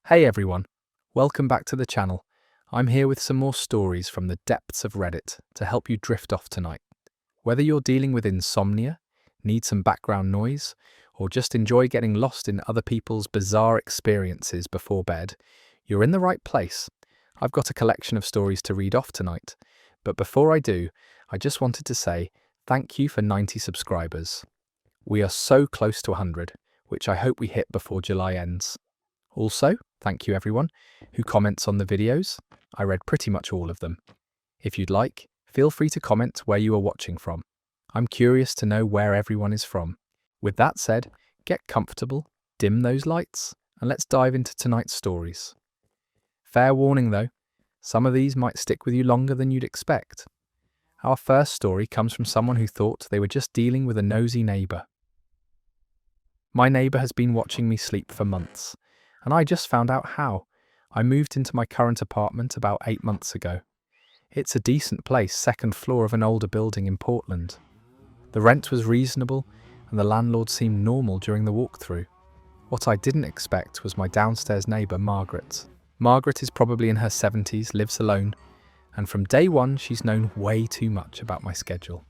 Hey everyone, welcome back to the channel. I'm here with some more stories from the depths of Reddit to help you drift off tonight. Whether you're dealing with insomnia, need some background noise, or just enjoy getting lost in other people's bizarre experiences before bed, you're in the right place. I've got a collection of stories to read off tonight, but before I do, I just wanted to say thank you for 90 subscribers. We are so close to 100, which I hope we hit before July ends. Also, thank you everyone who comments on the videos. I read pretty much all of them. If you'd like, feel free to comment where you are watching from. I'm curious to know where everyone is from. With that said, get comfortable, dim those lights, and let's dive into tonight's stories. Fair warning though, some of these might stick with you longer than you'd expect. Our first story comes from someone who thought they were just dealing with a nosy neighbour. My neighbour has been watching me sleep for months, and I just found out how. I moved into my current apartment about 8 months ago. It's a decent place, second floor of an older building in Portland. The rent was reasonable, and the landlord seemed normal during the walkthrough. What I didn't expect was my downstairs neighbour, Margaret. Margaret is probably in her 70s, lives alone, and from day one she's known way too much about my schedule.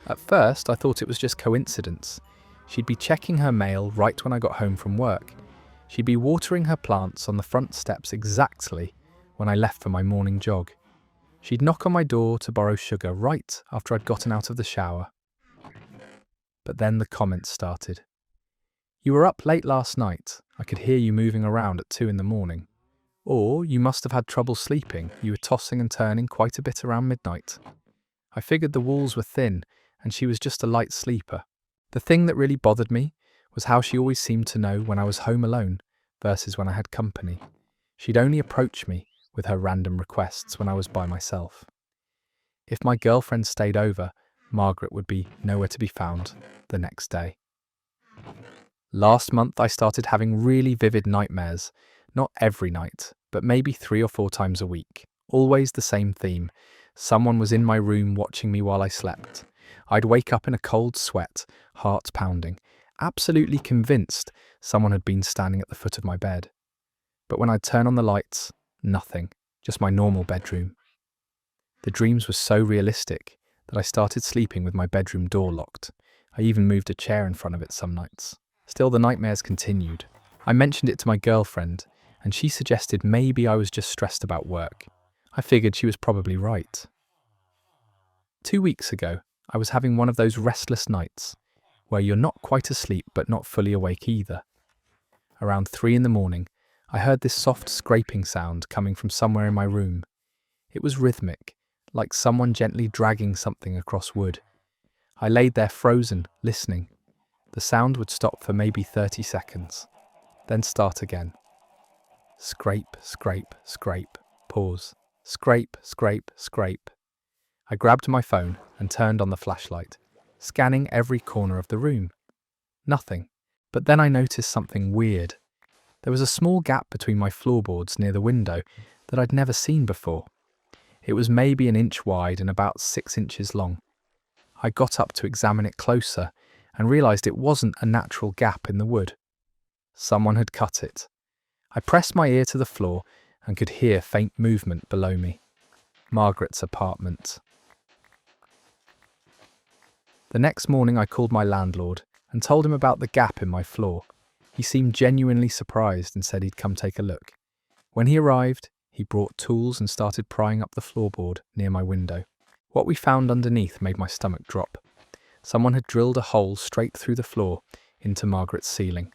At first I thought it was just coincidence. She'd be checking her mail right when I got home from work. She'd be watering her plants on the front steps exactly when I left for my morning jog. She'd knock on my door to borrow sugar right after I'd gotten out of the shower. But then the comments started. "You were up late last night. I could hear you moving around at 2 in the morning. Or you must have had trouble sleeping. You were tossing and turning quite a bit around midnight. I figured the walls were thin and she was just a light sleeper." The thing that really bothered me was how she always seemed to know when I was home alone versus when I had company. She'd only approach me with her random requests when I was by myself. If my girlfriend stayed over, Margaret would be nowhere to be found the next day. Last month I started having really vivid nightmares, not every night, but maybe 3 or 4 times a week. Always the same theme. Someone was in my room watching me while I slept. I'd wake up in a cold sweat, heart pounding, absolutely convinced someone had been standing at the foot of my bed. But when I'd turn on the lights, nothing, just my normal bedroom. The dreams were so realistic that I started sleeping with my bedroom door locked. I even moved a chair in front of it some nights. Still, the nightmares continued. I mentioned it to my girlfriend, and she suggested maybe I was just stressed about work. I figured she was probably right. 2 weeks ago, I was having one of those restless nights, where you're not quite asleep but not fully awake either. Around 3 in the morning, I heard this soft scraping sound coming from somewhere in my room. It was rhythmic, like someone gently dragging something across wood. I laid there frozen, listening. The sound would stop for maybe 30 seconds, then start again. Scrape, scrape, scrape, pause. Scrape, scrape, scrape. I grabbed my phone and turned on the flashlight, scanning every corner of the room. Nothing. But then I noticed something weird. There was a small gap between my floorboards near the window that I'd never seen before. It was maybe 1 inch wide and about 6 inches long. I got up to examine it closer and realised it wasn't a natural gap in the wood. Someone had cut it. I pressed my ear to the floor and could hear faint movement below me. Margaret's apartment. The next morning I called my landlord and told him about the gap in my floor. He seemed genuinely surprised and said he'd come take a look. When he arrived, he brought tools and started prying up the floorboard near my window. What we found underneath made my stomach drop. Someone had drilled a hole straight through the floor into Margaret's ceiling.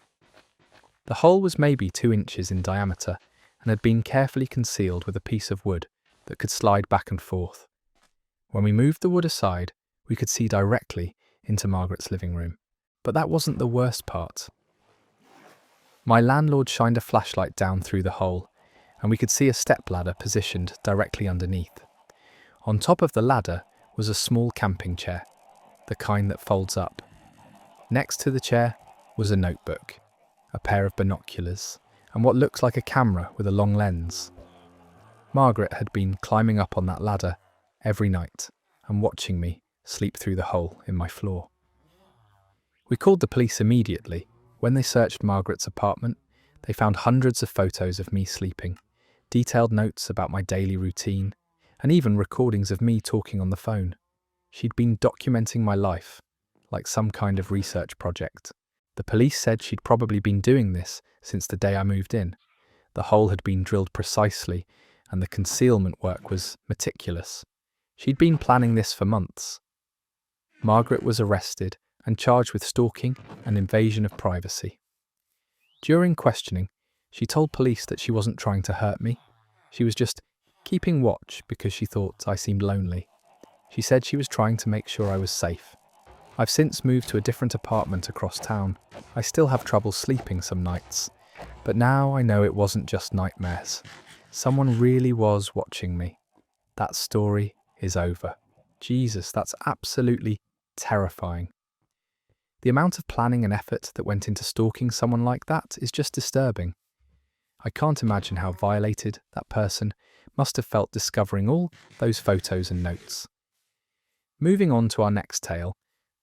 The hole was maybe 2 inches in diameter and had been carefully concealed with a piece of wood that could slide back and forth. When we moved the wood aside, we could see directly into Margaret's living room. But that wasn't the worst part. My landlord shined a flashlight down through the hole, and we could see a stepladder positioned directly underneath. On top of the ladder was a small camping chair, the kind that folds up. Next to the chair was a notebook, a pair of binoculars, and what looked like a camera with a long lens. Margaret had been climbing up on that ladder every night and watching me sleep through the hole in my floor. We called the police immediately. When they searched Margaret's apartment, They found hundreds of photos of me sleeping, detailed notes about my daily routine, and even recordings of me talking on the phone. She'd been documenting my life, like some kind of research project. The police said she'd probably been doing this since the day I moved in. The hole had been drilled precisely, and the concealment work was meticulous. She'd been planning this for months. Margaret was arrested and charged with stalking and invasion of privacy. During questioning, she told police that she wasn't trying to hurt me. She was just keeping watch because she thought I seemed lonely. She said she was trying to make sure I was safe. I've since moved to a different apartment across town. I still have trouble sleeping some nights, but now I know it wasn't just nightmares. Someone really was watching me. That story is over. Jesus, that's absolutely terrifying. The amount of planning and effort that went into stalking someone like that is just disturbing. I can't imagine how violated that person must have felt discovering all those photos and notes. Moving on to our next tale,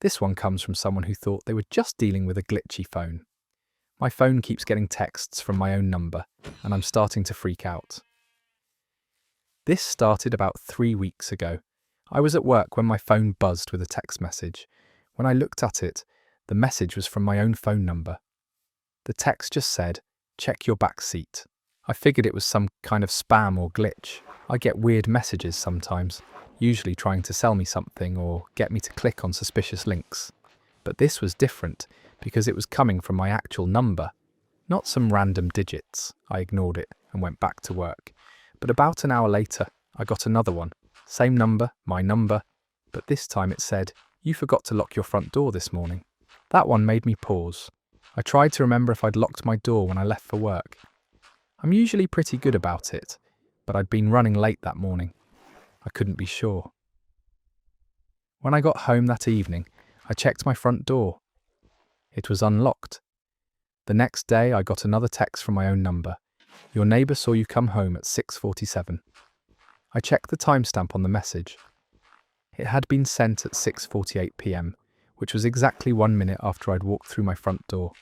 this one comes from someone who thought they were just dealing with a glitchy phone. My phone keeps getting texts from my own number, and I'm starting to freak out. This started about 3 weeks ago. I was at work when my phone buzzed with a text message. When I looked at it, the message was from my own phone number. The text just said, "Check your back seat." I figured it was some kind of spam or glitch. I get weird messages sometimes, usually trying to sell me something or get me to click on suspicious links. But this was different because it was coming from my actual number, not some random digits. I ignored it and went back to work. But about an hour later, I got another one. Same number, my number, but this time it said, "You forgot to lock your front door this morning." That one made me pause. I tried to remember if I'd locked my door when I left for work. I'm usually pretty good about it, but I'd been running late that morning. I couldn't be sure. When I got home that evening, I checked my front door. It was unlocked. The next day, I got another text from my own number. "Your neighbour saw you come home at 6:47. I checked the timestamp on the message. It had been sent at 6:48 p.m, which was exactly 1 minute after I'd walked through my front door.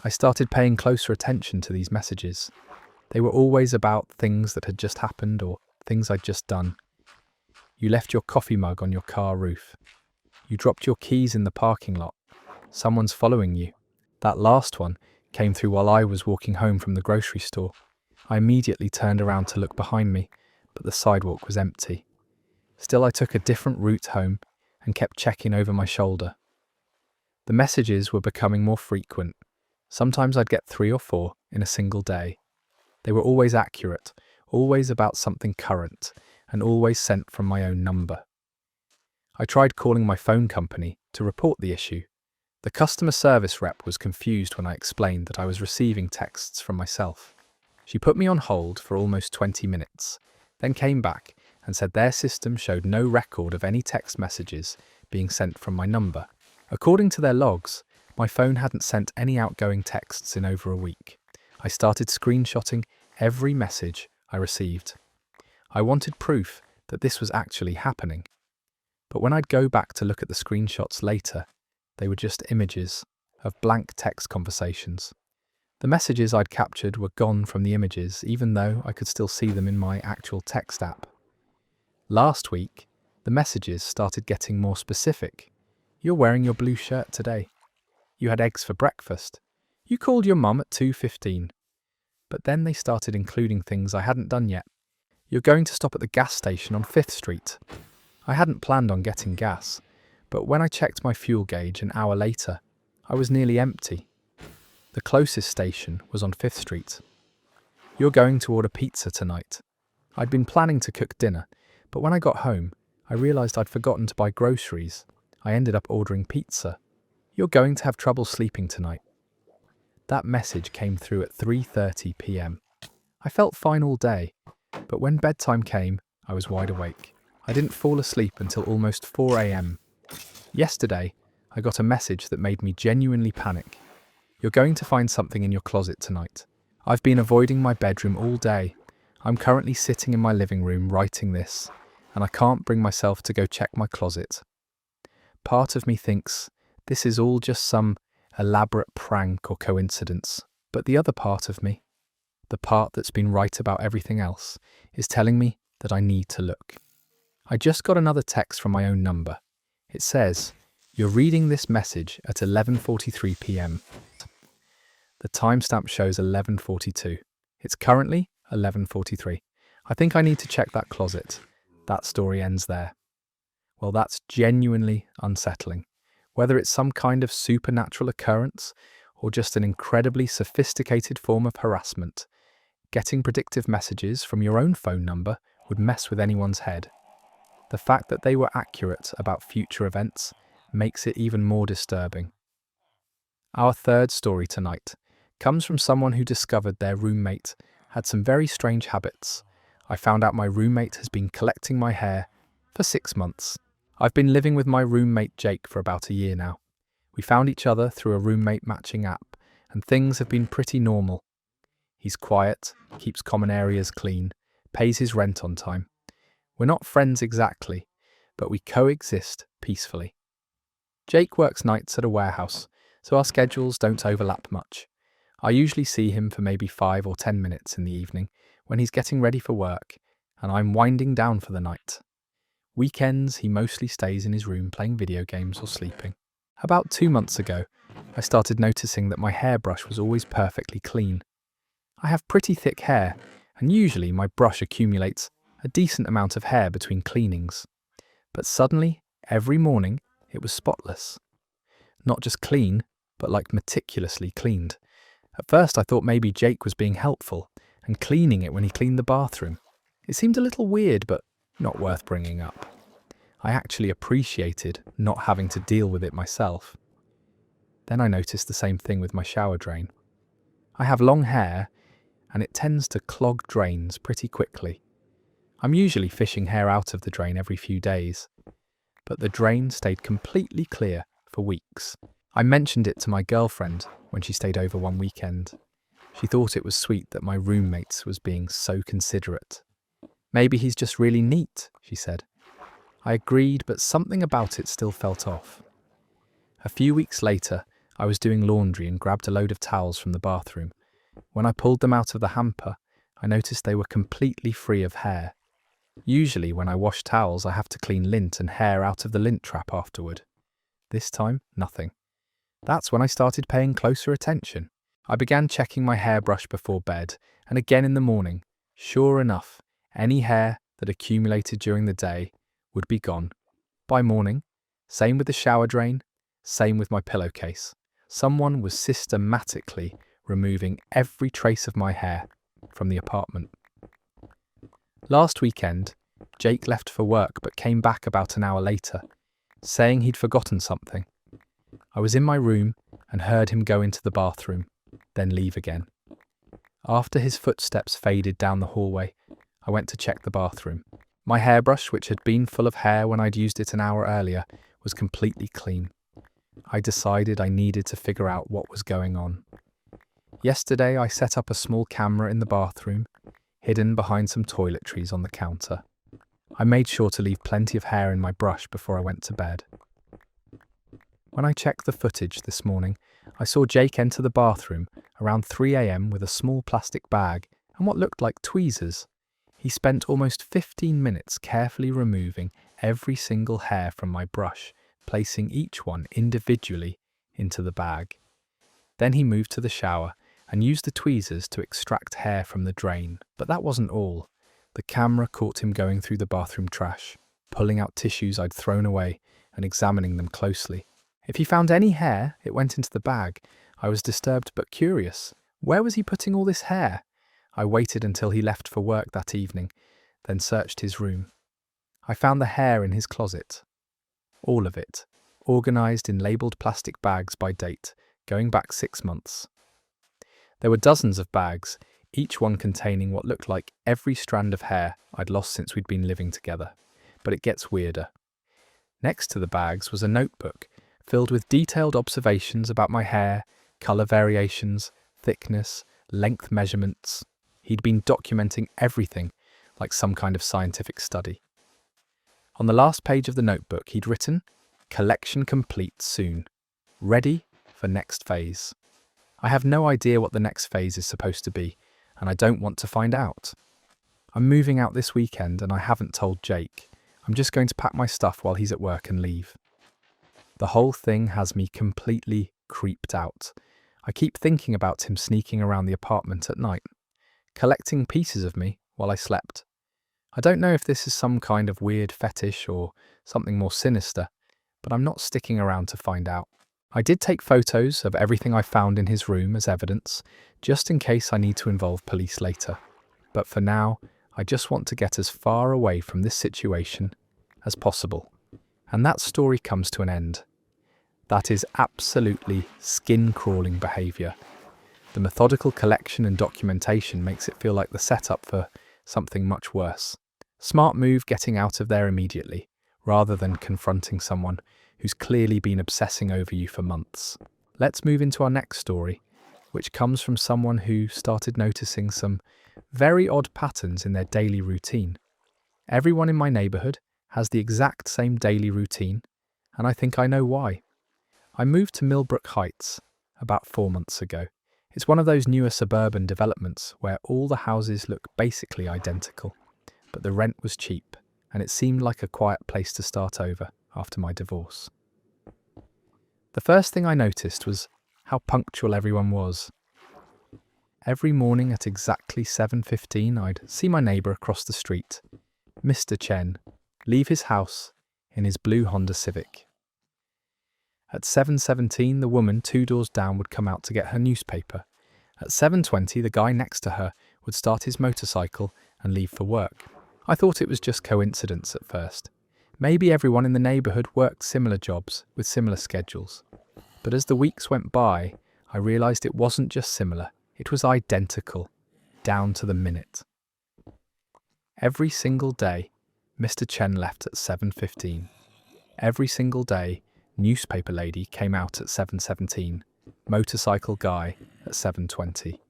I started paying closer attention to these messages. They were always about things that had just happened or things I'd just done. You left your coffee mug on your car roof. You dropped your keys in the parking lot. Someone's following you. That last one came through while I was walking home from the grocery store. I immediately turned around to look behind me, but the sidewalk was empty. Still, I took a different route home and kept checking over my shoulder. The messages were becoming more frequent. Sometimes I'd get 3 or 4 in a single day. They were always accurate, always about something current, and always sent from my own number. I tried calling my phone company to report the issue. The customer service rep was confused when I explained that I was receiving texts from myself. She put me on hold for almost 20 minutes, then came back and said their system showed no record of any text messages being sent from my number. According to their logs, my phone hadn't sent any outgoing texts in over a week. I started screenshotting every message I received. I wanted proof that this was actually happening. But when I'd go back to look at the screenshots later, they were just images of blank text conversations. The messages I'd captured were gone from the images, even though I could still see them in my actual text app. Last week, the messages started getting more specific. "You're wearing your blue shirt today. You had eggs for breakfast. You called your mum at 2:15. But then they started including things I hadn't done yet. "You're going to stop at the gas station on 5th Street. I hadn't planned on getting gas, but when I checked my fuel gauge an hour later, I was nearly empty. The closest station was on 5th Street. "You're going to order pizza tonight. I'd been planning to cook dinner, but when I got home, I realised I'd forgotten to buy groceries. I ended up ordering pizza. "You're going to have trouble sleeping tonight." That message came through at 3:30 p.m. I felt fine all day, but when bedtime came, I was wide awake. I didn't fall asleep until almost 4 a.m. Yesterday, I got a message that made me genuinely panic. "You're going to find something in your closet tonight. I've been avoiding my bedroom all day. I'm currently sitting in my living room writing this, and I can't bring myself to go check my closet." Part of me thinks this is all just some elaborate prank or coincidence, But the other part of me, the part that's been right about everything else, is telling me that I need to look. I just got another text from my own number. It says, "You're reading this message at 11:43 p.m. The timestamp shows 11:42. It's currently 11:43. I think I need to check that closet. That story ends there. Well, that's genuinely unsettling. Whether it's some kind of supernatural occurrence or just an incredibly sophisticated form of harassment, getting predictive messages from your own phone number would mess with anyone's head. The fact that they were accurate about future events makes it even more disturbing. Our third story tonight comes from someone who discovered their roommate had some very strange habits. I found out my roommate has been collecting my hair for 6 months. I've been living with my roommate Jake for about a year now. We found each other through a roommate matching app, and things have been pretty normal. He's quiet, keeps common areas clean, pays his rent on time. We're not friends exactly, but we coexist peacefully. Jake works nights at a warehouse, so our schedules don't overlap much. I usually see him for maybe 5 or 10 minutes in the evening when he's getting ready for work, and I'm winding down for the night. Weekends, he mostly stays in his room playing video games or sleeping. About 2 months ago, I started noticing that my hairbrush was always perfectly clean. I have pretty thick hair, and usually my brush accumulates a decent amount of hair between cleanings. But suddenly, every morning, it was spotless. Not just clean, but like meticulously cleaned. At first I thought maybe Jake was being helpful and cleaning it when he cleaned the bathroom. It seemed a little weird, but not worth bringing up. I actually appreciated not having to deal with it myself. Then I noticed the same thing with my shower drain. I have long hair, and it tends to clog drains pretty quickly. I'm usually fishing hair out of the drain every few days, but the drain stayed completely clear for weeks. I mentioned it to my girlfriend when she stayed over one weekend. She thought it was sweet that my roommate was being so considerate. "Maybe he's just really neat," she said. I agreed, but something about it still felt off. A few weeks later, I was doing laundry and grabbed a load of towels from the bathroom. When I pulled them out of the hamper, I noticed they were completely free of hair. Usually when I wash towels, I have to clean lint and hair out of the lint trap afterward. This time, nothing. That's when I started paying closer attention. I began checking my hairbrush before bed, and again in the morning. Sure enough, any hair that accumulated during the day would be gone. By morning, same with the shower drain, same with my pillowcase. Someone was systematically removing every trace of my hair from the apartment. Last weekend, Jake left for work but came back about an hour later, saying he'd forgotten something. I was in my room and heard him go into the bathroom, then leave again. After his footsteps faded down the hallway, I went to check the bathroom. My hairbrush, which had been full of hair when I'd used it an hour earlier, was completely clean. I decided I needed to figure out what was going on. Yesterday, I set up a small camera in the bathroom, hidden behind some toiletries on the counter. I made sure to leave plenty of hair in my brush before I went to bed. When I checked the footage this morning, I saw Jake enter the bathroom around 3 a.m. with a small plastic bag and what looked like tweezers. He spent almost 15 minutes carefully removing every single hair from my brush, placing each one individually into the bag. Then he moved to the shower and used the tweezers to extract hair from the drain. But that wasn't all. The camera caught him going through the bathroom trash, pulling out tissues I'd thrown away and examining them closely. If he found any hair, it went into the bag. I was disturbed but curious. Where was he putting all this hair? I waited until he left for work that evening, then searched his room. I found the hair in his closet. All of it, organised in labelled plastic bags by date, going back 6 months. There were dozens of bags, each one containing what looked like every strand of hair I'd lost since we'd been living together. But it gets weirder. Next to the bags was a notebook filled with detailed observations about my hair, colour variations, thickness, length measurements. He'd been documenting everything like some kind of scientific study. On the last page of the notebook, he'd written, "Collection complete soon. Ready for next phase." I have no idea what the next phase is supposed to be, and I don't want to find out. I'm moving out this weekend and I haven't told Jake. I'm just going to pack my stuff while he's at work and leave. The whole thing has me completely creeped out. I keep thinking about him sneaking around the apartment at night, collecting pieces of me while I slept. I don't know if this is some kind of weird fetish or something more sinister, but I'm not sticking around to find out. I did take photos of everything I found in his room as evidence, just in case I need to involve police later. But for now, I just want to get as far away from this situation as possible. And that story comes to an end. That is absolutely skin-crawling behaviour. The methodical collection and documentation makes it feel like the setup for something much worse. Smart move getting out of there immediately, rather than confronting someone who's clearly been obsessing over you for months. Let's move into our next story, which comes from someone who started noticing some very odd patterns in their daily routine. Everyone in my neighbourhood has the exact same daily routine, and I think I know why. I moved to Millbrook Heights about 4 months ago. It's one of those newer suburban developments where all the houses look basically identical, but the rent was cheap, and it seemed like a quiet place to start over after my divorce. The first thing I noticed was how punctual everyone was. Every morning at exactly 7:15, I'd see my neighbour across the street, Mr. Chen, leave his house in his blue Honda Civic. At 7:17, the woman 2 doors down would come out to get her newspaper. At 7:20, the guy next to her would start his motorcycle and leave for work. I thought it was just coincidence at first. Maybe everyone in the neighbourhood worked similar jobs with similar schedules. But as the weeks went by, I realised it wasn't just similar, it was identical, down to the minute. Every single day, Mr. Chen left at 7:15. Every single day, newspaper lady came out at 7:17, motorcycle guy at 7:20.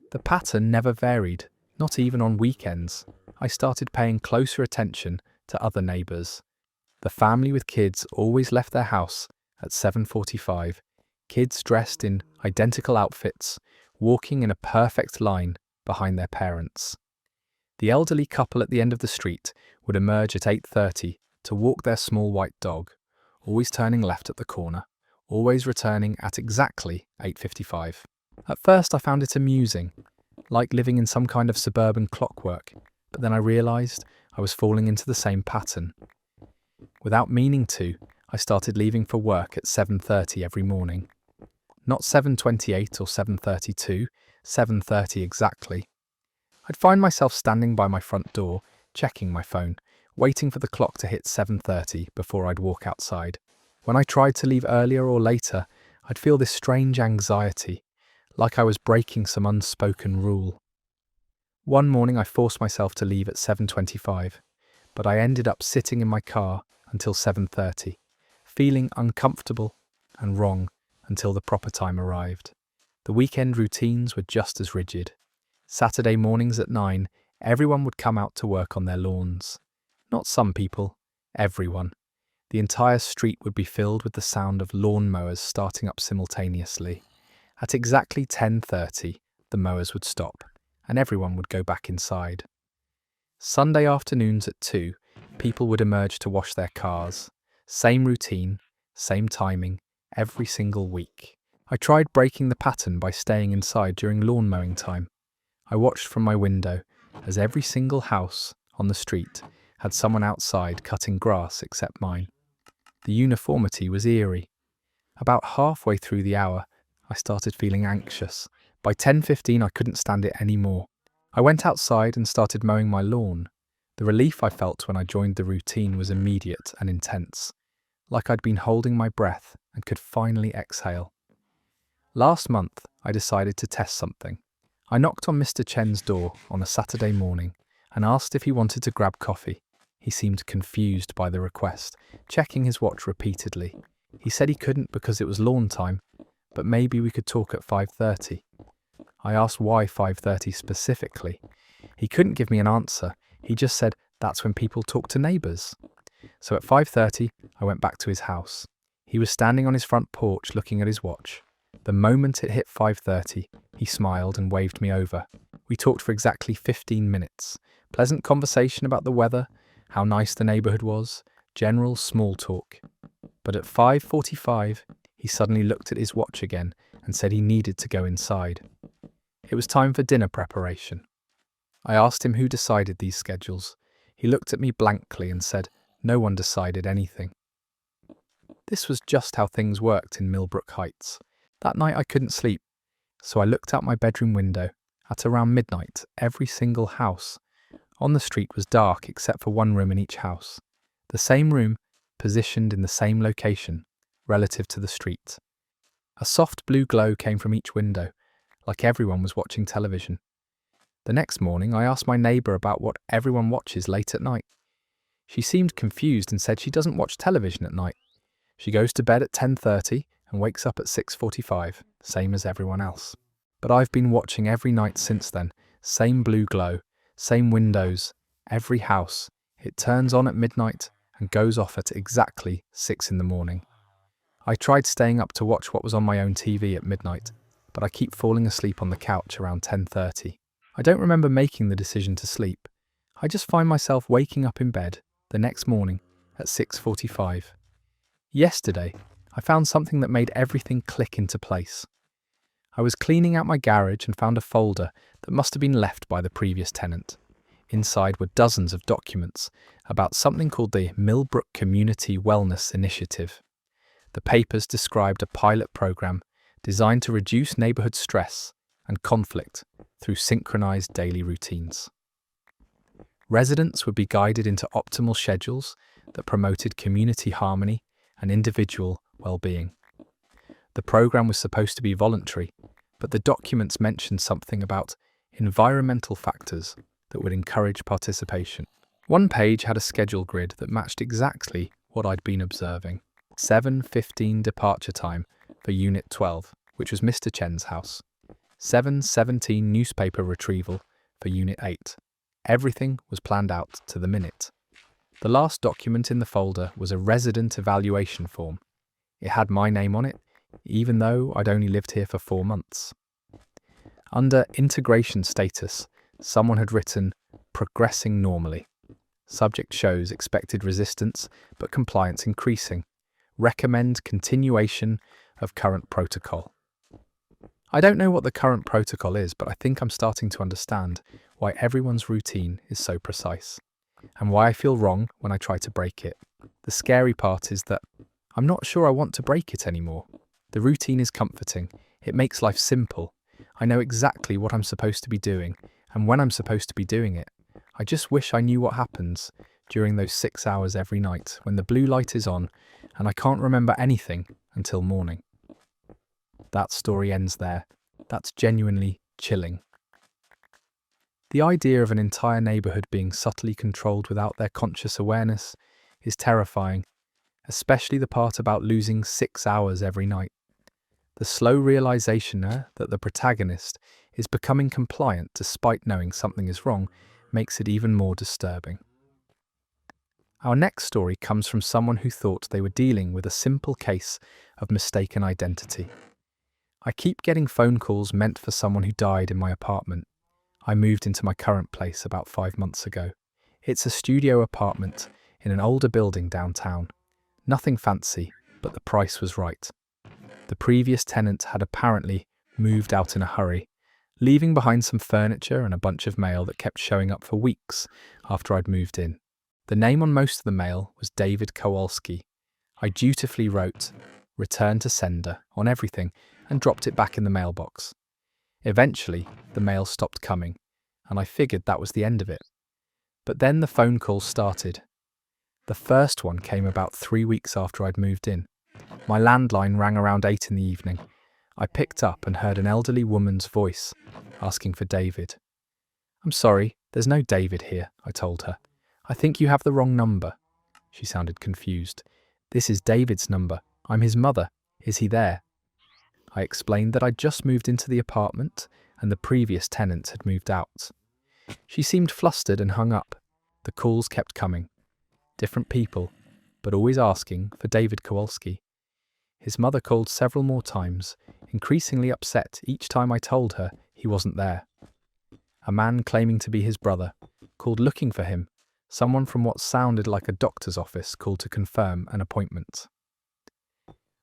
The pattern never varied, not even on weekends. I started paying closer attention to other neighbours. The family with kids always left their house at 7:45, kids dressed in identical outfits, walking in a perfect line behind their parents. The elderly couple at the end of the street would emerge at 8:30 to walk their small white dog, always turning left at the corner, always returning at exactly 8:55. At first I found it amusing, like living in some kind of suburban clockwork, but then I realised I was falling into the same pattern. Without meaning to, I started leaving for work at 7:30 every morning. Not 7:28 or 7:32, 7:30 exactly. I'd find myself standing by my front door, checking my phone, waiting for the clock to hit 7:30 before I'd walk outside. When I tried to leave earlier or later, I'd feel this strange anxiety, like I was breaking some unspoken rule. One morning I forced myself to leave at 7:25, but I ended up sitting in my car until 7:30, feeling uncomfortable and wrong until the proper time arrived. The weekend routines were just as rigid. Saturday mornings at 9, everyone would come out to work on their lawns. Not some people, everyone. The entire street would be filled with the sound of lawn mowers starting up simultaneously. At exactly 10:30, the mowers would stop, and everyone would go back inside. Sunday afternoons at 2, people would emerge to wash their cars. Same routine, same timing, every single week. I tried breaking the pattern by staying inside during lawn mowing time. I watched from my window as every single house on the street had someone outside cutting grass except mine. The uniformity was eerie. About halfway through the hour, I started feeling anxious. By 10:15, I couldn't stand it anymore. I went outside and started mowing my lawn. The relief I felt when I joined the routine was immediate and intense, like I'd been holding my breath and could finally exhale. Last month, I decided to test something. I knocked on Mr. Chen's door on a Saturday morning and asked if he wanted to grab coffee. He seemed confused by the request, checking his watch repeatedly. He said he couldn't because it was lawn time, but maybe we could talk at 5:30. I asked why 5:30 specifically. He couldn't give me an answer. He just said that's when people talk to neighbours. So at 5:30, I went back to his house. He was standing on his front porch looking at his watch. The moment it hit 5:30, he smiled and waved me over. We talked for exactly 15 minutes. Pleasant conversation about the weather, how nice the neighbourhood was, general small talk. But at 5:45, he suddenly looked at his watch again and said he needed to go inside. It was time for dinner preparation. I asked him who decided these schedules. He looked at me blankly and said, "No one decided anything." This was just how things worked in Millbrook Heights. That night I couldn't sleep, so I looked out my bedroom window. At around midnight, every single house on the street was dark except for one room in each house. The same room, positioned in the same location, relative to the street. A soft blue glow came from each window, like everyone was watching television. The next morning, I asked my neighbour about what everyone watches late at night. She seemed confused and said she doesn't watch television at night. She goes to bed at 10:30 and wakes up at 6:45, same as everyone else. But I've been watching every night since then. Same blue glow, same windows, every house. It turns on at midnight and goes off at exactly 6 in the morning. I tried staying up to watch what was on my own TV at midnight, but I keep falling asleep on the couch around 10:30. I don't remember making the decision to sleep. I just find myself waking up in bed the next morning at 6:45. Yesterday, I found something that made everything click into place. I was cleaning out my garage and found a folder that must have been left by the previous tenant. Inside were dozens of documents about something called the Millbrook Community Wellness Initiative. The papers described a pilot program designed to reduce neighbourhood stress and conflict through synchronized daily routines. Residents would be guided into optimal schedules that promoted community harmony and individual well-being. The program was supposed to be voluntary, but the documents mentioned something about environmental factors that would encourage participation. One page had a schedule grid that matched exactly what I'd been observing. 7:15 departure time for Unit 12, which was Mr. Chen's house. 7:17 newspaper retrieval for Unit 8. Everything was planned out to the minute. The last document in the folder was a resident evaluation form. It had my name on it, even though I'd only lived here for 4 months. Under integration status, someone had written, "Progressing normally." Subject shows expected resistance, but compliance increasing. Recommend continuation of current protocol. I don't know what the current protocol is, but I think I'm starting to understand why everyone's routine is so precise, and why I feel wrong when I try to break it. The scary part is that I'm not sure I want to break it anymore. The routine is comforting. It makes life simple. I know exactly what I'm supposed to be doing, and when I'm supposed to be doing it. I just wish I knew what happens during those 6 hours every night when the blue light is on and I can't remember anything until morning. That story ends there. That's genuinely chilling. The idea of an entire neighbourhood being subtly controlled without their conscious awareness is terrifying, especially the part about losing 6 hours every night. The slow realisation that the protagonist is becoming compliant despite knowing something is wrong makes it even more disturbing. Our next story comes from someone who thought they were dealing with a simple case of mistaken identity. I keep getting phone calls meant for someone who died in my apartment. I moved into my current place about 5 months ago. It's a studio apartment in an older building downtown. Nothing fancy, but the price was right. The previous tenant had apparently moved out in a hurry, leaving behind some furniture and a bunch of mail that kept showing up for weeks after I'd moved in. The name on most of the mail was David Kowalski. I dutifully wrote, "Return to sender," on everything and dropped it back in the mailbox. Eventually, the mail stopped coming, and I figured that was the end of it. But then the phone calls started. The first one came about 3 weeks after I'd moved in. My landline rang around 8 in the evening. I picked up and heard an elderly woman's voice asking for David. "I'm sorry, there's no David here," I told her. "I think you have the wrong number." She sounded confused. "This is David's number. I'm his mother. Is he there?" I explained that I'd just moved into the apartment and the previous tenant had moved out. She seemed flustered and hung up. The calls kept coming. Different people, but always asking for David Kowalski. His mother called several more times, increasingly upset each time I told her he wasn't there. A man claiming to be his brother called looking for him. Someone from what sounded like a doctor's office called to confirm an appointment.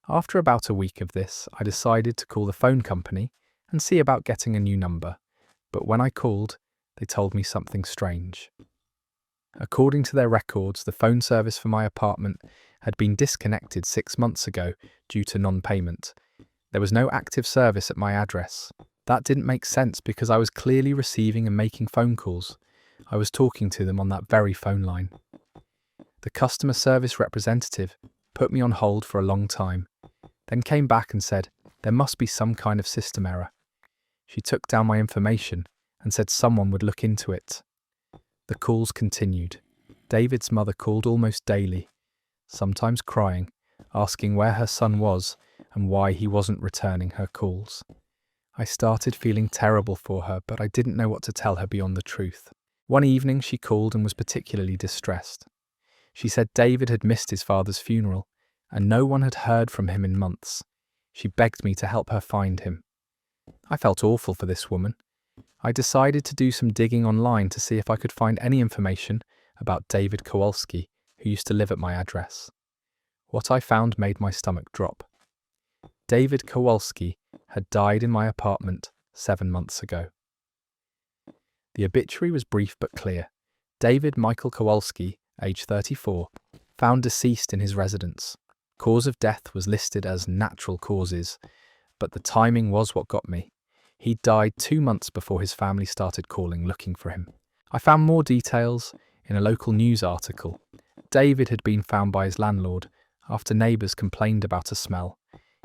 After about a week of this, I decided to call the phone company and see about getting a new number, but when I called, they told me something strange. According to their records, the phone service for my apartment had been disconnected 6 months ago due to non-payment. There was no active service at my address. That didn't make sense because I was clearly receiving and making phone calls. I was talking to them on that very phone line. The customer service representative put me on hold for a long time, then came back and said there must be some kind of system error. She took down my information and said someone would look into it. The calls continued. David's mother called almost daily, sometimes crying, asking where her son was and why he wasn't returning her calls. I started feeling terrible for her, but I didn't know what to tell her beyond the truth. One evening she called and was particularly distressed. She said David had missed his father's funeral and no one had heard from him in months. She begged me to help her find him. I felt awful for this woman. I decided to do some digging online to see if I could find any information about David Kowalski, who used to live at my address. What I found made my stomach drop. David Kowalski had died in my apartment 7 months ago. The obituary was brief but clear. David Michael Kowalski, age 34, found deceased in his residence. Cause of death was listed as natural causes, but the timing was what got me. He died 2 months before his family started calling looking for him. I found more details in a local news article. David had been found by his landlord after neighbours complained about a smell.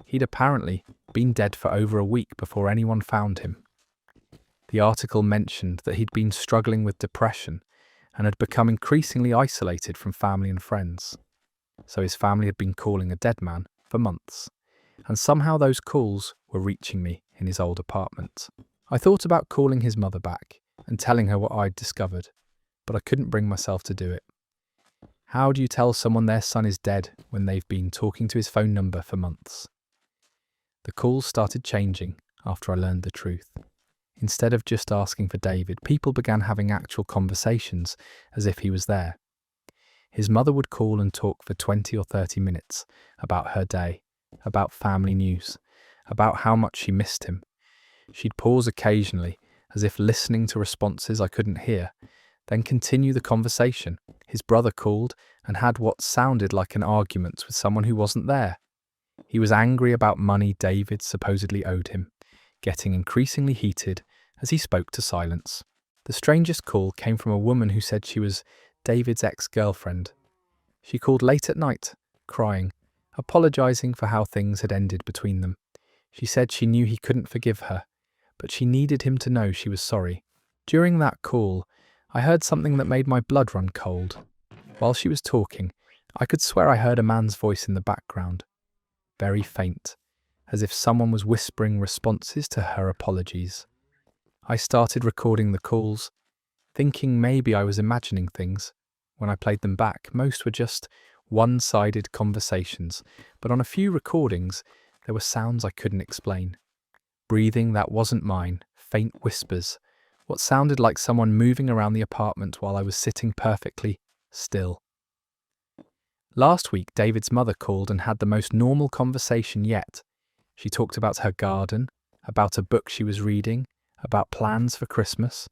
He'd apparently been dead for over a week before anyone found him. The article mentioned that he'd been struggling with depression and had become increasingly isolated from family and friends. So his family had been calling a dead man for months, and somehow those calls were reaching me in his old apartment. I thought about calling his mother back and telling her what I'd discovered, but I couldn't bring myself to do it. How do you tell someone their son is dead when they've been talking to his phone number for months? The calls started changing after I learned the truth. Instead of just asking for David, people began having actual conversations as if he was there. His mother would call and talk for 20 or 30 minutes about her day, about family news, about how much she missed him. She'd pause occasionally, as if listening to responses I couldn't hear, then continue the conversation. His brother called and had what sounded like an argument with someone who wasn't there. He was angry about money David supposedly owed him, getting increasingly heated as he spoke to silence. The strangest call came from a woman who said she was David's ex-girlfriend. She called late at night, crying, apologising for how things had ended between them. She said she knew he couldn't forgive her, but she needed him to know she was sorry. During that call, I heard something that made my blood run cold. While she was talking, I could swear I heard a man's voice in the background, very faint, as if someone was whispering responses to her apologies. I started recording the calls, thinking maybe I was imagining things. When I played them back, most were just one-sided conversations, but on a few recordings, there were sounds I couldn't explain. Breathing that wasn't mine, faint whispers, what sounded like someone moving around the apartment while I was sitting perfectly still. Last week, David's mother called and had the most normal conversation yet. She talked about her garden, about a book she was reading, about plans for Christmas,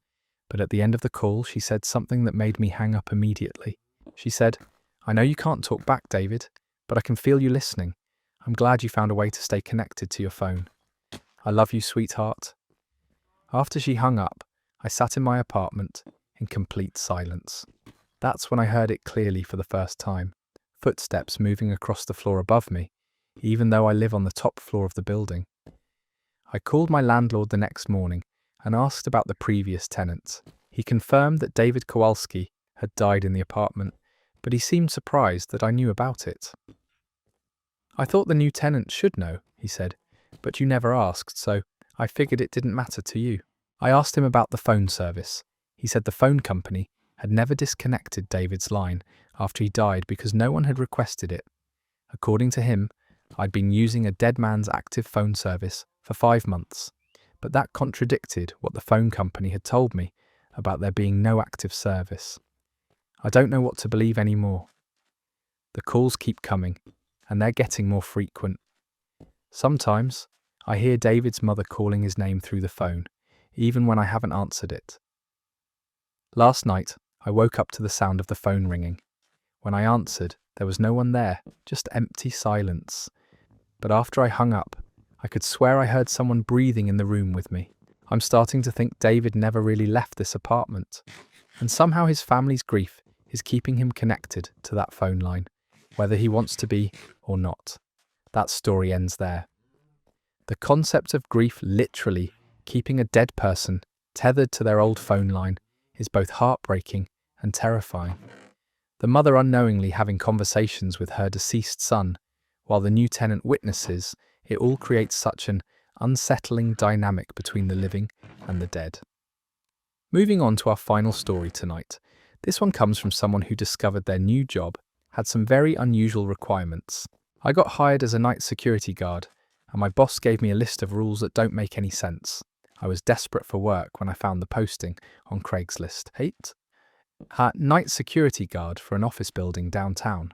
but at the end of the call, she said something that made me hang up immediately. She said, "I know you can't talk back, David, but I can feel you listening. I'm glad you found a way to stay connected to your phone. I love you, sweetheart." After she hung up, I sat in my apartment in complete silence. That's when I heard it clearly for the first time. Footsteps moving across the floor above me, even though I live on the top floor of the building. I called my landlord the next morning and asked about the previous tenants. He confirmed that David Kowalski had died in the apartment, but he seemed surprised that I knew about it. "I thought the new tenant should know," he said, "but you never asked, so I figured it didn't matter to you." I asked him about the phone service. He said the phone company had never disconnected David's line after he died because no one had requested it. According to him, I'd been using a dead man's active phone service for 5 months, but that contradicted what the phone company had told me about there being no active service. I don't know what to believe anymore. The calls keep coming, and they're getting more frequent. Sometimes, I hear David's mother calling his name through the phone, even when I haven't answered it. Last night, I woke up to the sound of the phone ringing. When I answered, there was no one there, just empty silence. But after I hung up, I could swear I heard someone breathing in the room with me. I'm starting to think David never really left this apartment, and somehow his family's grief is keeping him connected to that phone line, whether he wants to be or not. That story ends there. The concept of grief literally keeping a dead person tethered to their old phone line is both heartbreaking and terrifying. The mother unknowingly having conversations with her deceased son, while the new tenant witnesses, it all creates such an unsettling dynamic between the living and the dead. Moving on to our final story tonight. This one comes from someone who discovered their new job had some very unusual requirements. I got hired as a night security guard, and my boss gave me a list of rules that don't make any sense. I was desperate for work when I found the posting on Craigslist. Night security guard for an office building downtown.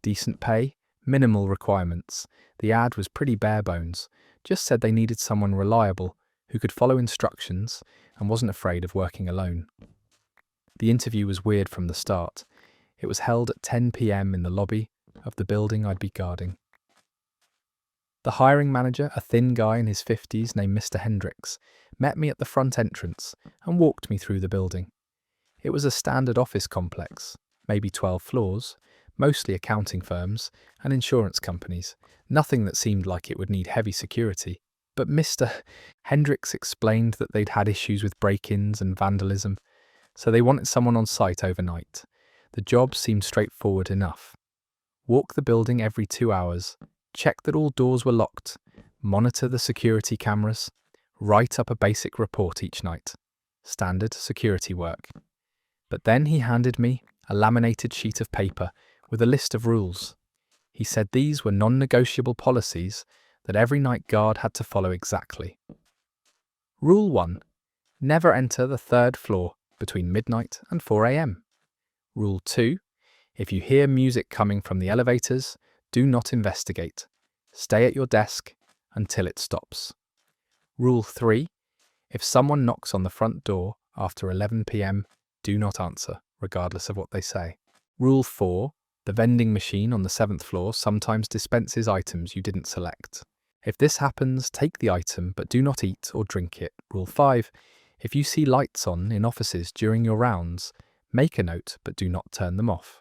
Decent pay, minimal requirements. The ad was pretty bare bones, just said they needed someone reliable who could follow instructions and wasn't afraid of working alone. The interview was weird from the start. It was held at 10 p.m. in the lobby of the building I'd be guarding. The hiring manager, a thin guy in his 50s named Mr. Hendricks, met me at the front entrance and walked me through the building. It was a standard office complex, maybe 12 floors, mostly accounting firms and insurance companies, nothing that seemed like it would need heavy security. But Mr. Hendricks explained that they'd had issues with break-ins and vandalism, so they wanted someone on site overnight. The job seemed straightforward enough. Walk the building every 2 hours, check that all doors were locked, monitor the security cameras, write up a basic report each night. Standard security work. But then he handed me a laminated sheet of paper with a list of rules. He said these were non-negotiable policies that every night guard had to follow exactly. Rule 1. Never enter the 3rd floor between midnight and 4 a.m. Rule 2. If you hear music coming from the elevators, do not investigate. Stay at your desk until it stops. Rule 3. If someone knocks on the front door after 11 p.m, do not answer, regardless of what they say. Rule 4. The vending machine on the 7th floor sometimes dispenses items you didn't select. If this happens, take the item but do not eat or drink it. Rule 5. If you see lights on in offices during your rounds, make a note but do not turn them off.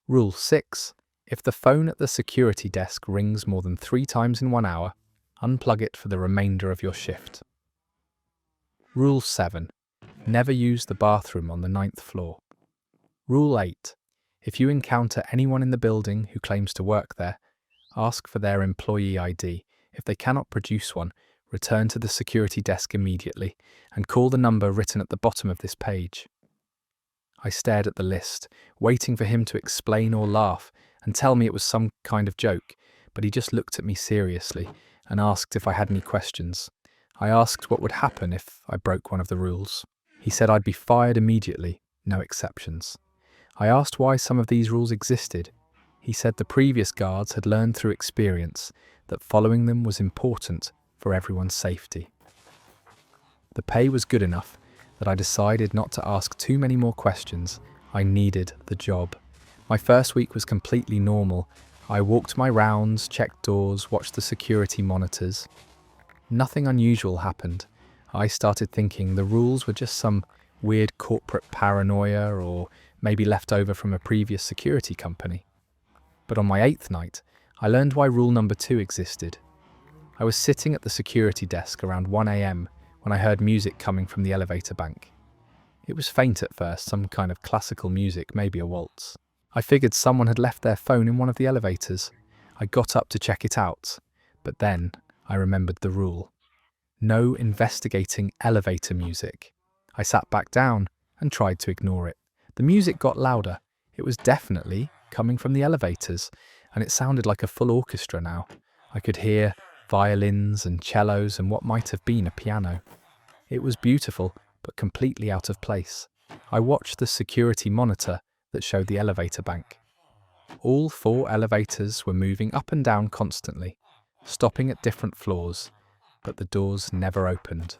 Rule 6. If the phone at the security desk rings more than 3 times in 1 hour, unplug it for the remainder of your shift. Rule 7. Never use the bathroom on the 9th floor. Rule 8. If you encounter anyone in the building who claims to work there, ask for their employee ID. If they cannot produce one, return to the security desk immediately and call the number written at the bottom of this page. I stared at the list, waiting for him to explain or laugh and tell me it was some kind of joke, but he just looked at me seriously and asked if I had any questions. I asked what would happen if I broke one of the rules. He said I'd be fired immediately, no exceptions. I asked why some of these rules existed. He said the previous guards had learned through experience that following them was important for everyone's safety. The pay was good enough that I decided not to ask too many more questions. I needed the job. My first week was completely normal. I walked my rounds, checked doors, watched the security monitors. Nothing unusual happened. I started thinking the rules were just some weird corporate paranoia or maybe left over from a previous security company. But on my 8th night, I learned why rule number 2 existed. I was sitting at the security desk around 1 a.m. when I heard music coming from the elevator bank. It was faint at first, some kind of classical music, maybe a waltz. I figured someone had left their phone in one of the elevators. I got up to check it out, but then I remembered the rule. No investigating elevator music. I sat back down and tried to ignore it. The music got louder. It was definitely coming from the elevators, and it sounded like a full orchestra now. I could hear violins and cellos and what might have been a piano. It was beautiful, but completely out of place. I watched the security monitor that showed the elevator bank. All 4 elevators were moving up and down constantly, stopping at different floors, but the doors never opened.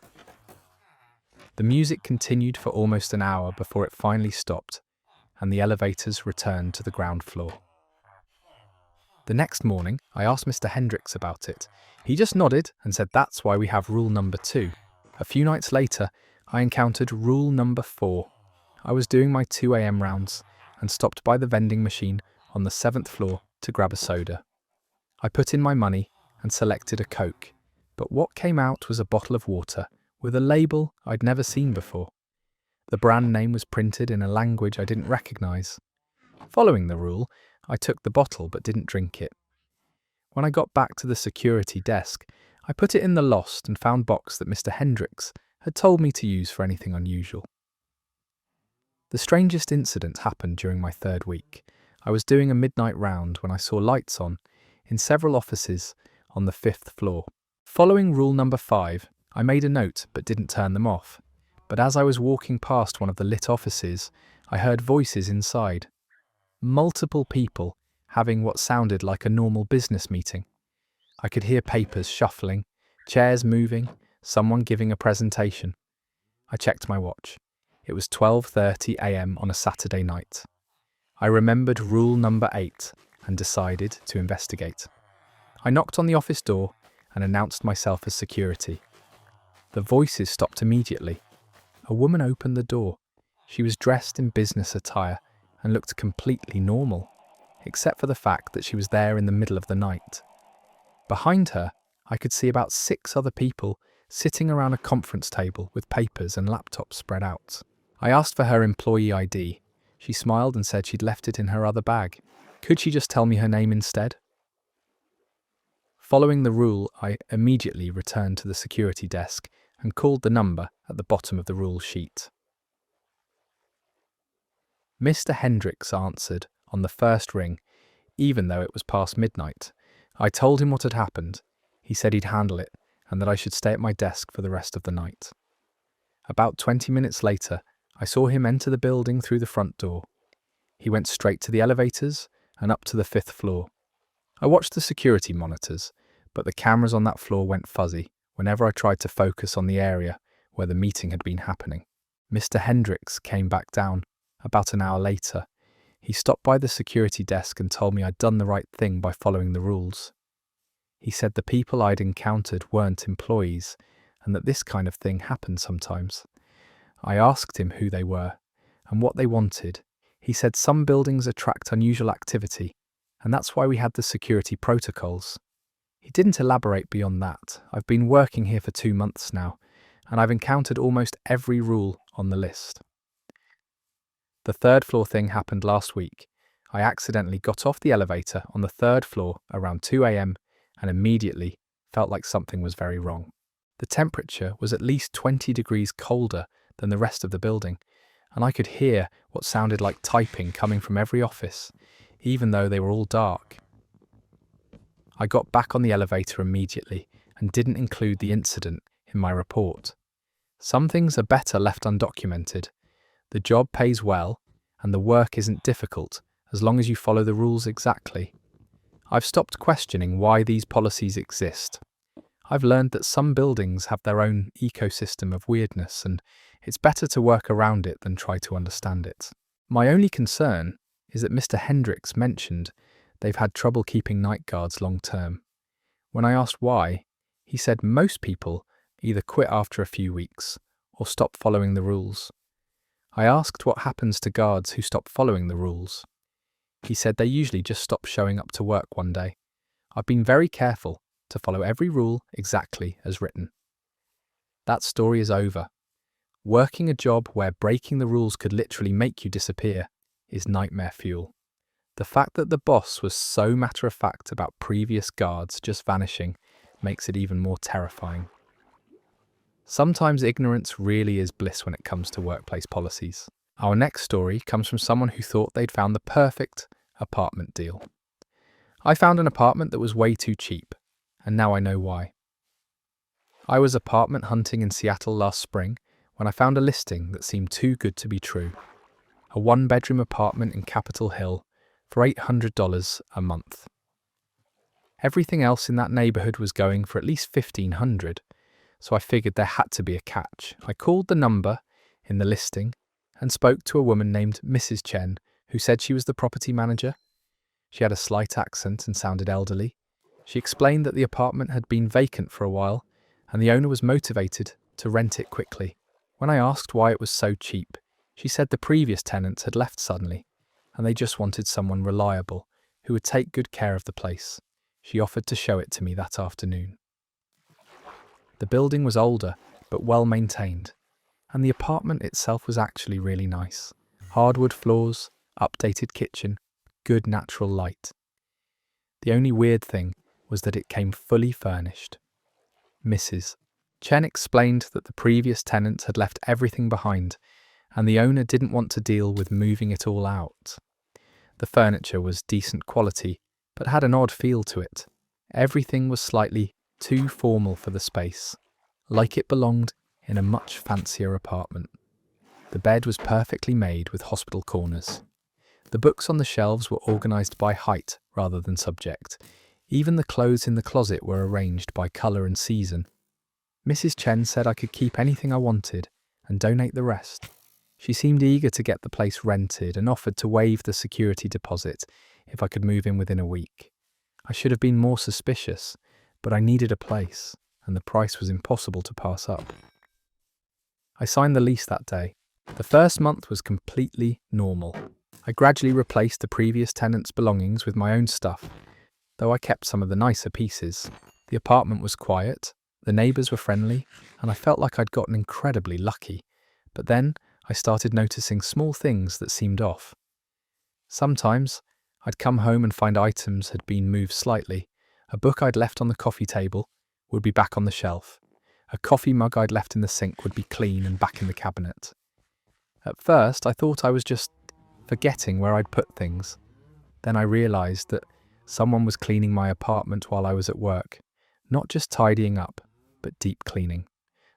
The music continued for almost an hour before it finally stopped, and the elevators returned to the ground floor. The next morning, I asked Mr. Hendricks about it. He just nodded and said that's why we have rule number 2. A few nights later, I encountered rule number 4. I was doing my 2 a.m. rounds and stopped by the vending machine on the 7th floor to grab a soda. I put in my money and selected a Coke, but what came out was a bottle of water with a label I'd never seen before. The brand name was printed in a language I didn't recognize. Following the rule, I took the bottle but didn't drink it. When I got back to the security desk, I put it in the lost and found box that Mr. Hendricks had told me to use for anything unusual. The strangest incident happened during my 3rd week. I was doing a midnight round when I saw lights on in several offices on the 5th floor. Following rule number 5, I made a note but didn't turn them off. But as I was walking past one of the lit offices, I heard voices inside. Multiple people having what sounded like a normal business meeting. I could hear papers shuffling, chairs moving, someone giving a presentation. I checked my watch. It was 12:30 a.m. on a Saturday night. I remembered rule number 8 and decided to investigate. I knocked on the office door and announced myself as security. The voices stopped immediately. A woman opened the door. She was dressed in business attire and looked completely normal, except for the fact that she was there in the middle of the night. Behind her, I could see about 6 other people sitting around a conference table with papers and laptops spread out. I asked for her employee ID. She smiled and said she'd left it in her other bag. Could she just tell me her name instead? Following the rule, I immediately returned to the security desk and called the number at the bottom of the rule sheet. Mr. Hendricks answered on the first ring, even though it was past midnight. I told him what had happened. He said he'd handle it and that I should stay at my desk for the rest of the night. About 20 minutes later, I saw him enter the building through the front door. He went straight to the elevators and up to the 5th floor. I watched the security monitors, but the cameras on that floor went fuzzy whenever I tried to focus on the area where the meeting had been happening. Mr. Hendricks came back down about an hour later. He stopped by the security desk and told me I'd done the right thing by following the rules. He said the people I'd encountered weren't employees and that this kind of thing happened sometimes. I asked him who they were and what they wanted. He said some buildings attract unusual activity, and that's why we had the security protocols. He didn't elaborate beyond that. I've been working here for 2 months now, and I've encountered almost every rule on the list. The 3rd floor thing happened last week. I accidentally got off the elevator on the 3rd floor around 2 a.m. and immediately felt like something was very wrong. The temperature was at least 20 degrees colder than the rest of the building, and I could hear what sounded like typing coming from every office, even though they were all dark. I got back on the elevator immediately and didn't include the incident in my report. Some things are better left undocumented. The job pays well, and the work isn't difficult as long as you follow the rules exactly. I've stopped questioning why these policies exist. I've learned that some buildings have their own ecosystem of weirdness, and it's better to work around it than try to understand it. My only concern is that Mr. Hendricks mentioned they've had trouble keeping night guards long term. When I asked why, he said most people either quit after a few weeks or stop following the rules. I asked what happens to guards who stop following the rules. He said they usually just stop showing up to work one day. I've been very careful to follow every rule exactly as written. That story is over. Working a job where breaking the rules could literally make you disappear is nightmare fuel. The fact that the boss was so matter-of-fact about previous guards just vanishing makes it even more terrifying. Sometimes ignorance really is bliss when it comes to workplace policies. Our next story comes from someone who thought they'd found the perfect apartment deal. I found an apartment that was way too cheap, and now I know why. I was apartment hunting in Seattle last spring when I found a listing that seemed too good to be true. A one-bedroom apartment in Capitol Hill for $800 a month. Everything else in that neighborhood was going for at least $1,500, so I figured there had to be a catch. I called the number in the listing and spoke to a woman named Mrs. Chen, who said she was the property manager. She had a slight accent and sounded elderly. She explained that the apartment had been vacant for a while, and the owner was motivated to rent it quickly. When I asked why it was so cheap, she said the previous tenants had left suddenly, and they just wanted someone reliable who would take good care of the place. She offered to show it to me that afternoon. The building was older, but well maintained, and the apartment itself was actually really nice. Hardwood floors, updated kitchen, good natural light. The only weird thing was that it came fully furnished. Mrs. Chen explained that the previous tenants had left everything behind, and the owner didn't want to deal with moving it all out. The furniture was decent quality, but had an odd feel to it. Everything was slightly too formal for the space, like it belonged in a much fancier apartment. The bed was perfectly made with hospital corners. The books on the shelves were organised by height rather than subject. Even the clothes in the closet were arranged by colour and season. Mrs. Chen said I could keep anything I wanted and donate the rest. She seemed eager to get the place rented and offered to waive the security deposit if I could move in within a week. I should have been more suspicious, but I needed a place, and the price was impossible to pass up. I signed the lease that day. The first month was completely normal. I gradually replaced the previous tenant's belongings with my own stuff, though I kept some of the nicer pieces. The apartment was quiet, the neighbours were friendly, and I felt like I'd gotten incredibly lucky. But then I started noticing small things that seemed off. Sometimes I'd come home and find items had been moved slightly. A book I'd left on the coffee table would be back on the shelf. A coffee mug I'd left in the sink would be clean and back in the cabinet. At first, I thought I was just forgetting where I'd put things. Then I realised that someone was cleaning my apartment while I was at work. Not just tidying up, but deep cleaning.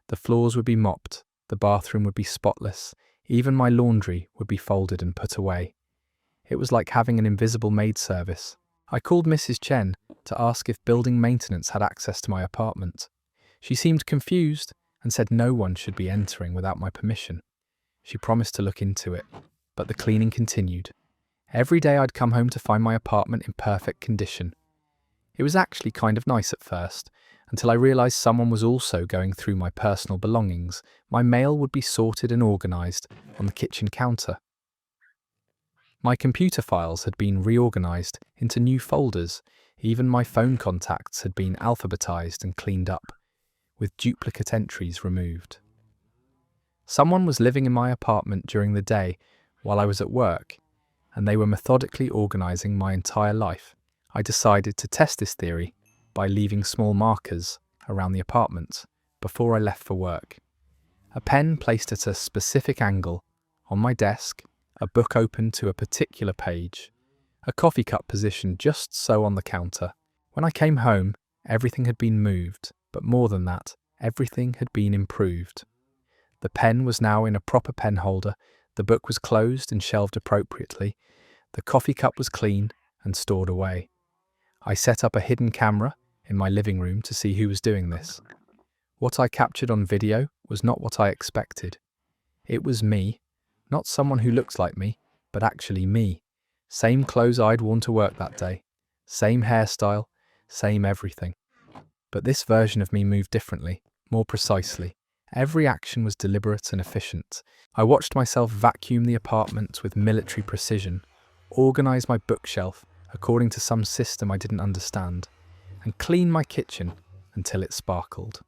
The floors would be mopped, the bathroom would be spotless, even my laundry would be folded and put away. It was like having an invisible maid service. I called Mrs. Chen to ask if building maintenance had access to my apartment. She seemed confused and said no one should be entering without my permission. She promised to look into it, but the cleaning continued. Every day I'd come home to find my apartment in perfect condition. It was actually kind of nice at first, until I realised someone was also going through my personal belongings. My mail would be sorted and organised on the kitchen counter. My computer files had been reorganised into new folders. Even my phone contacts had been alphabetised and cleaned up, with duplicate entries removed. Someone was living in my apartment during the day while I was at work, and they were methodically organising my entire life. I decided to test this theory by leaving small markers around the apartment before I left for work. A pen placed at a specific angle on my desk, a book open to a particular page, a coffee cup positioned just so on the counter. When I came home, everything had been moved, but more than that, everything had been improved. The pen was now in a proper pen holder, the book was closed and shelved appropriately, the coffee cup was clean and stored away. I set up a hidden camera in my living room to see who was doing this. What I captured on video was not what I expected. It was me, not someone who looks like me, but actually me. Same clothes I'd worn to work that day, same hairstyle, same everything. But this version of me moved differently, more precisely. Every action was deliberate and efficient. I watched myself vacuum the apartment with military precision, organise my bookshelf according to some system I didn't understand, and clean my kitchen until it sparkled.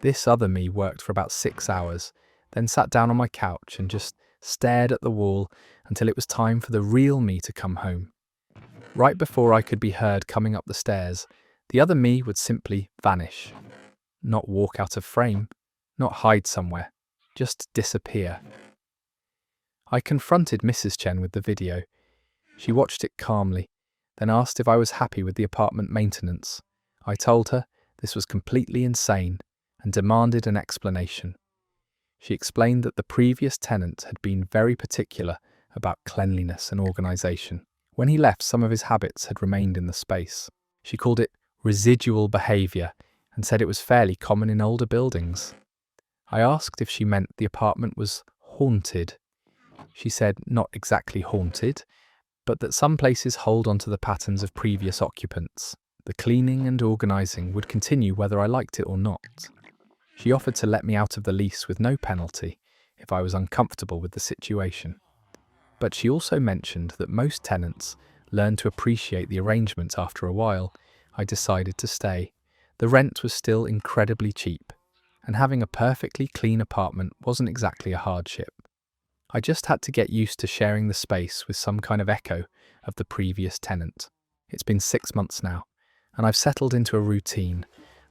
This other me worked for about 6 hours, then sat down on my couch and just stared at the wall until it was time for the real me to come home. Right before I could be heard coming up the stairs, the other me would simply vanish. Not walk out of frame, not hide somewhere, just disappear. I confronted Mrs. Chen with the video. She watched it calmly, then asked if I was happy with the apartment maintenance. I told her this was completely insane and demanded an explanation. She explained that the previous tenant had been very particular about cleanliness and organisation. When he left, some of his habits had remained in the space. She called it residual behaviour and said it was fairly common in older buildings. I asked if she meant the apartment was haunted. She said not exactly haunted, but that some places hold onto the patterns of previous occupants. The cleaning and organising would continue whether I liked it or not. She offered to let me out of the lease with no penalty if I was uncomfortable with the situation. But she also mentioned that most tenants learn to appreciate the arrangement after a while. I decided to stay. The rent was still incredibly cheap, and having a perfectly clean apartment wasn't exactly a hardship. I just had to get used to sharing the space with some kind of echo of the previous tenant. It's been 6 months now, and I've settled into a routine.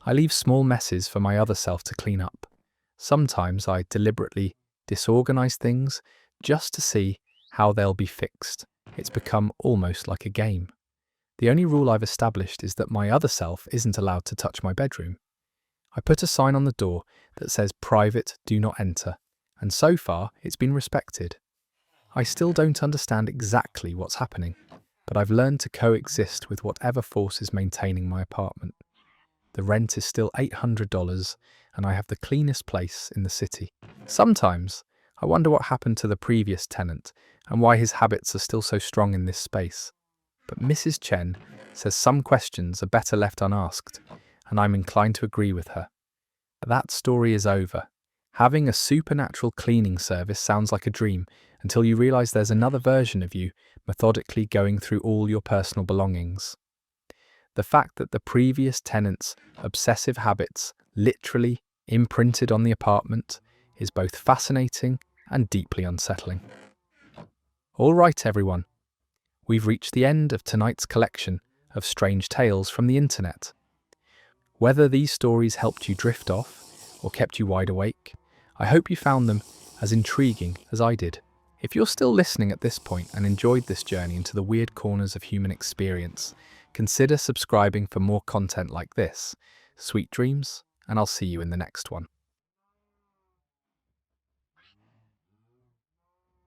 I leave small messes for my other self to clean up. Sometimes I deliberately disorganize things just to see how they'll be fixed. It's become almost like a game. The only rule I've established is that my other self isn't allowed to touch my bedroom. I put a sign on the door that says private, do not enter, and so far it's been respected. I still don't understand exactly what's happening, but I've learned to coexist with whatever force is maintaining my apartment. The rent is still $800 and I have the cleanest place in the city. Sometimes I wonder what happened to the previous tenant and why his habits are still so strong in this space. But Mrs. Chen says some questions are better left unasked, and I'm inclined to agree with her. That story is over. Having a supernatural cleaning service sounds like a dream until you realise there's another version of you methodically going through all your personal belongings. The fact that the previous tenant's obsessive habits literally imprinted on the apartment is both fascinating and deeply unsettling. All right, everyone. We've reached the end of tonight's collection of strange tales from the internet. Whether these stories helped you drift off or kept you wide awake, I hope you found them as intriguing as I did. If you're still listening at this point and enjoyed this journey into the weird corners of human experience, consider subscribing for more content like this. Sweet dreams, and I'll see you in the next one.